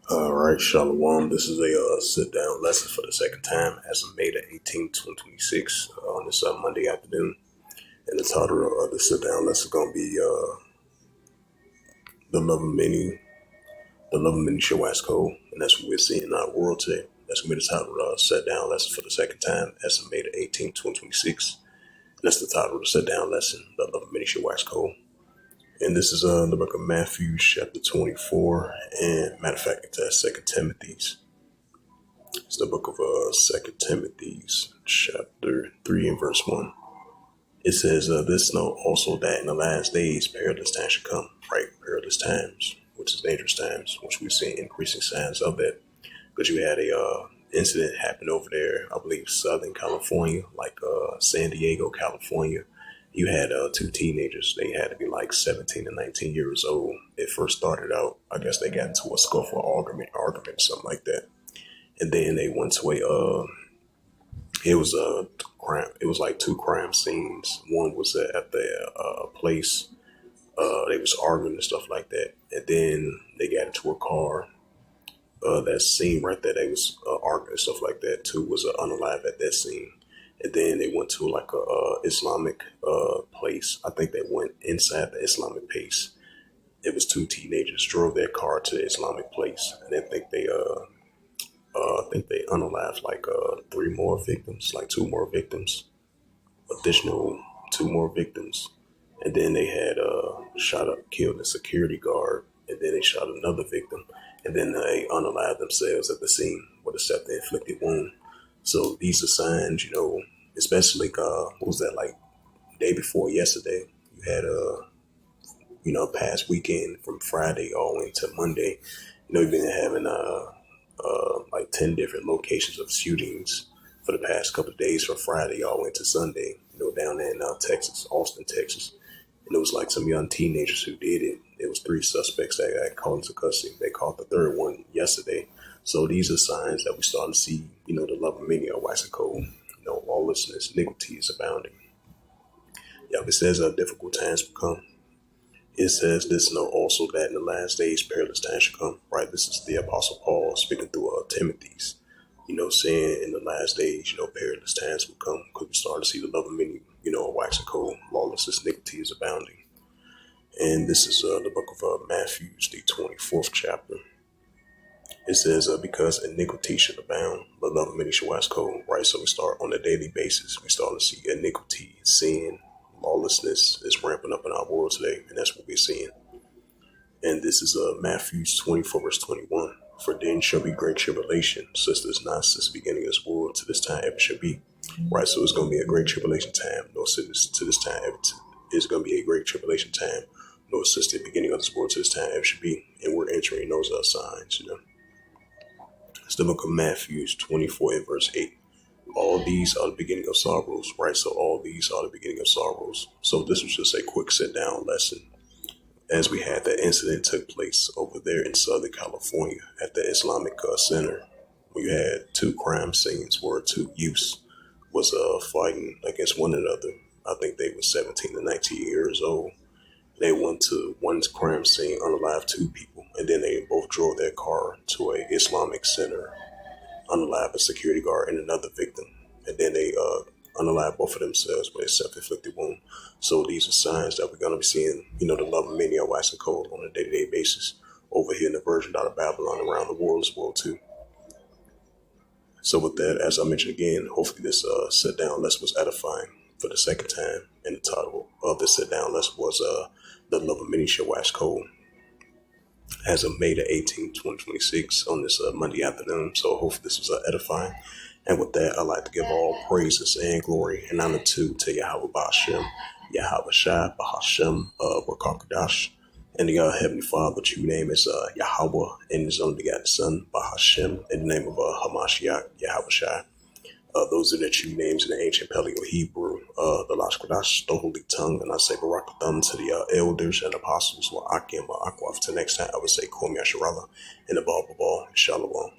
All right, Shalom. This is a sit-down lesson for the second time as of May the 18th, 2026, on this Monday afternoon. And the title of the sit-down lesson is going to be the Love of Many, the Love of Many Shall Wax Cold. And that's what we're seeing in our world today. That's going to be the title of the sit-down lesson for the second time as of May the 18th, 2026. And that's the title of the sit-down lesson, the Love of Many Shall Wax Cold. And this is the book of Matthew, chapter 24. And matter of fact, it's 2 Timothy's. It's the book of 2 Timothy's, chapter 3 and verse 1. It says, this know also that in the last days perilous times should come, right? Perilous times, which is dangerous times, which we've seen increasing signs of that. Because you had a incident happen over there, I believe, Southern California, like San Diego, California. You had two teenagers. They had to be like 17 and 19 years old. It first started out, I guess they got into a scuffle, argument, something like that. And then they went to it was a crime. It was like two crime scenes. One was at the place. They was arguing and stuff like that. And then they got into a car. That scene right there, they was arguing and stuff like that. Two was unalive at that scene. And then they went to like a Islamic place. I think they went inside the Islamic place. It was two teenagers drove their car to the Islamic place, and I think they unalived like three more victims, like two more victims, additional two more victims. And then they had killed a security guard, and then they shot another victim. And then they unalived themselves at the scene with a self-inflicted wound. So these are signs, especially, what was that, like day before yesterday? You had past weekend from Friday all the way to Monday. You've been having like 10 different locations of shootings for the past couple of days from Friday all the way to Sunday, down there in Texas, Austin, Texas. And it was like some young teenagers who did it. It was three suspects that got caught into custody. They caught the third one yesterday. So these are signs that we're starting to see, the love of many are waxing cold. Lawlessness, iniquity is abounding. Yeah, it says difficult times will come. It says this, know also that in the last days perilous times shall come. Right, this is the Apostle Paul speaking through Timothy's, saying in the last days, perilous times will come because we start to see the love of many, waxing cold. Lawlessness, iniquity is abounding. And this is the book of Matthew, the 24th chapter. It says, because iniquity should abound, the love of many shall wax cold. Right, so we start on a daily basis. We start to see iniquity, sin, lawlessness is ramping up in our world today, and that's what we're seeing. And this is Matthew 24, verse 21. For then shall be great tribulation, such as not since the beginning of this world to this time ever shall be. Right, so it's going to be a great tribulation time. No, since to this time ever it's going to be a great tribulation time. No, since the beginning of this world to this time ever should be. And we're entering those signs, It's the book of Matthew 24 and verse 8. All these are the beginning of sorrows, right? So all these are the beginning of sorrows. So this was just a quick sit-down lesson as we had that incident took place over there in Southern California at the Islamic Center. We had two crime scenes where two youths was fighting against one another. I think they were 17 to 19 years old. They went to one crime scene, unalived two people, and then they both drove their car to a Islamic center, unalived a security guard and another victim. And then they unalive both of themselves with a self-inflicted wound. So these are signs that we're going to be seeing, the love of many are waxing cold on a day-to-day basis over here in the Virgin out of Babylon, around the world as well too. So with that, as I mentioned again, hopefully this sit-down lesson was edifying for the second time. And the title of the sit-down lesson was the love of many shall wax cold, as of May the 18th, 2026, on this Monday afternoon. So hopefully this was edifying. And with that, I'd like to give all praises and glory and honor to Yahweh Ba'ashem, Yahweh Shai, Bahashem, Wakakadash, and the Heavenly Father, true name is Yahweh, and His only begotten Son, Bahashem, in the name of Hamashiach, Yahweh Shai. Those are the true names in the ancient Paleo-Hebrew, the Lashkadash, the Holy Tongue, and I say Barakatham to the elders and apostles, Wa'akim, Wa'akwaf. Till next time, I would say Kum Yasharallah, and above all, Shalom.